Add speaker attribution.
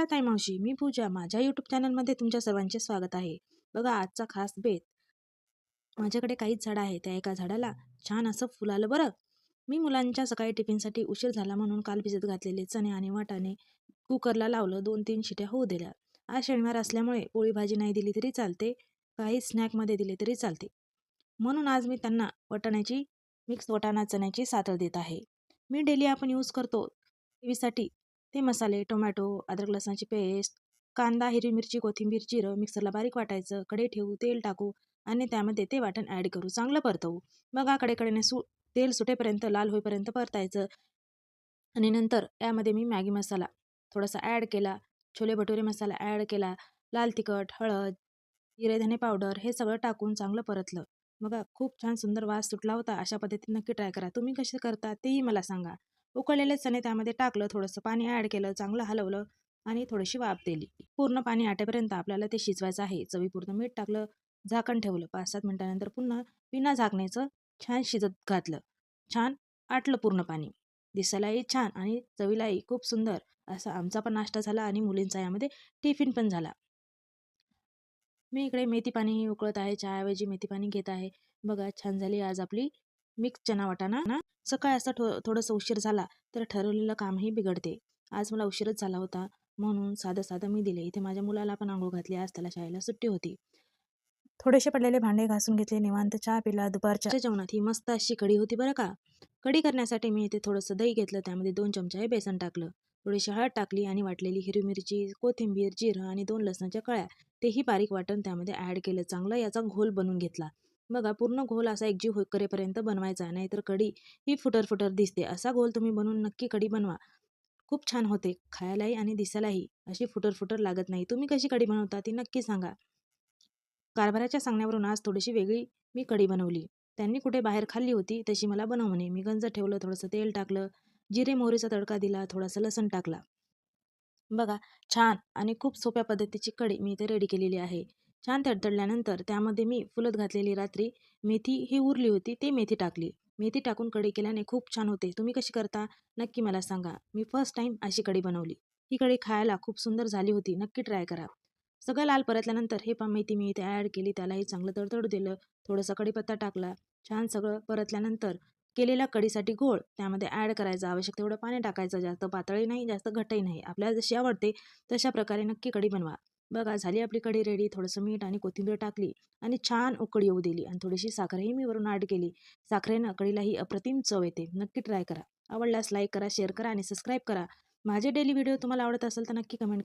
Speaker 1: नमस्कार ताई मावशी, मी पूजा. माझ्या यूट्यूब चॅनलमध्ये तुमच्या सर्वांचे स्वागत आहे. बघा आजचा खास बेत. माझ्याकडे काहीच झाडं आहे. त्या एका झाडाला छान असं फुल आलं बरं. मी मुलांच्या सकाळी टिफिनसाठी उशीर झाला म्हणून काल भिजत घातलेले चणे आणि वाटाणे कुकरला लावलं, 2-3 शिट्या होऊ दिल्या. आज शनिवार असल्यामुळे पोळी भाजी नाही दिली तरी चालते, काही स्नॅकमध्ये दिले तरी चालते. म्हणून आज मी त्यांना वाटाण्याची मिक्स वाटाणा चण्याची सातळ देत आहे. मी डेली आपण यूज करतो ग्रेव्हीसाठी ते मसाले, टोमॅटो, अद्रक लसणाची पेस्ट, कांदा, हिरवी मिरची, कोथिंबीर, जिरं मिक्सरला बारीक वाटायचं, कढई ठेवू, तेल टाकू आणि त्यामध्ये ते वाटण ॲड करू, चांगलं परतवू. बघा कडेकडेने तेल सुटेपर्यंत, लाल होईपर्यंत परतायचं आणि नंतर त्यामध्ये मी मॅगी मसाला थोडासा ॲड केला, छोले भटुरे मसाला ॲड केला, लाल तिखट, हळद, जिरे धने पावडर हे सगळं टाकून चांगलं परतलं. बघा खूप छान सुंदर वास सुटला होता. अशा पद्धतीने नक्की ट्राय करा. तुम्ही कसे करता तेही मला सांगा. उकळलेले चणे त्यामध्ये टाकलं, थोडंसं पाणी ॲड केलं, चांगलं हलवलं आणि थोडीशी वाफ दिली. पूर्ण पाणी आटेपर्यंत आपल्याला ते शिजवायचं आहे. चवीपुरतं मीठ टाकलं, झाकण ठेवलं. 5-7 मिनिटानंतर पुन्हा बिना झाकण्याचं छान शिजत घातलं. छान आटलं पूर्ण पाणी. दिसायलाही छान आणि चवीलाही खूप सुंदर असा आमचा पण नाश्ता झाला आणि मुलींचा यामध्ये टिफिन पण झाला. मी इकडे मेथी पाणी उकळत आहे. चहाऐवजी मेथी पाणी घेत आहे. बघा छान झाली आज आपली मिक्स चना वाटाणा ना. सकाळी असं थोडंसं उशीर झाला तर ठरवलेलं कामही बिघडते. आज मला उशीरच झाला होता म्हणून साधं साधं मी दिले. इथे माझ्या मुलाला पण आंघोळ घातली. आज त्याला शाळेला सुट्टी होती. थोडेसे पडलेले भांडे घासून घेतले, निवांत चहा पिला. दुपारच्या जेवणात ही मस्त अशी कढी होती बरं का. कढी करण्यासाठी मी इथे थोडंसं दही घेतलं, त्यामध्ये 2 चमचे हे बेसन टाकलं, थोडीशी हळद टाकली आणि वाटलेली हिरवी मिरची, कोथिंबीर, जिरं आणि 2 लसणाच्या कळ्या तेही बारीक वाटण त्यामध्ये ॲड केलं. चांगला याचा घोल बनवून घेतला. बघा पूर्ण घोल असा एकजीव करेपर्यंत बनवायचा, नाहीतर कढी ही फुटर दिसते. असा घोल तुम्ही बनवून नक्की कढी बनवा. खूप छान होते खायलाही आणि दिसायलाही. अशी फुटर लागत नाही. तुम्ही कशी कढी बनवता ती नक्की सांगा. कारभाराच्या सांगण्यावरून आज थोडीशी वेगळी मी कढी बनवली. त्यांनी कुठे बाहेर खाल्ली होती तशी मला बनव म्हणे. मी गंज ठेवलं, थोडंसं तेल टाकलं, जिरे मोहरीचा तडका दिला, थोडासा लसूण टाकला. बघा छान आणि खूप सोप्या पद्धतीची कढी मी इथे रेडी केलेली आहे. छान तडतडल्यानंतर त्यामध्ये मी फुलत घातलेली रात्री मेथी ही उरली होती ती मेथी टाकली. मेथी टाकून कढी केल्याने खूप छान होते. तुम्ही कशी करता नक्की मला सांगा. मी फर्स्ट टाईम अशी कढी बनवली. ही कढी खायला खूप सुंदर झाली होती. नक्की ट्राय करा. सगळं लाल परतल्यानंतर हे मेथी मी इथे ॲड केली, त्यालाही चांगलं तडतडू दिलं, थोडासा कढीपत्ता टाकला. छान सगळं परतल्यानंतर केलेल्या कढीसाठी गोळ त्यामध्ये ॲड करायचा. आवश्यक तेवढं पाणी टाकायचं. जास्त पातळही नाही, जास्त घट्टही नाही. आपल्याला जशी आवडते तशा प्रकारे नक्की कढी बनवा. बघा झाली आपली कढी रेडी. थोडंसं मीठ आणि कोथिंबीर टाकली आणि छान उकळी येऊ दिली आणि थोडीशी साखरही मी वरून ॲड केली. साखरेनं कढीलाही अप्रतिम चव येते. नक्की ट्राय करा. आवडल्यास लाईक करा, शेअर करा आणि सबस्क्राईब करा. माझे डेली व्हिडिओ तुम्हाला आवडत असेल तर नक्की कमेंट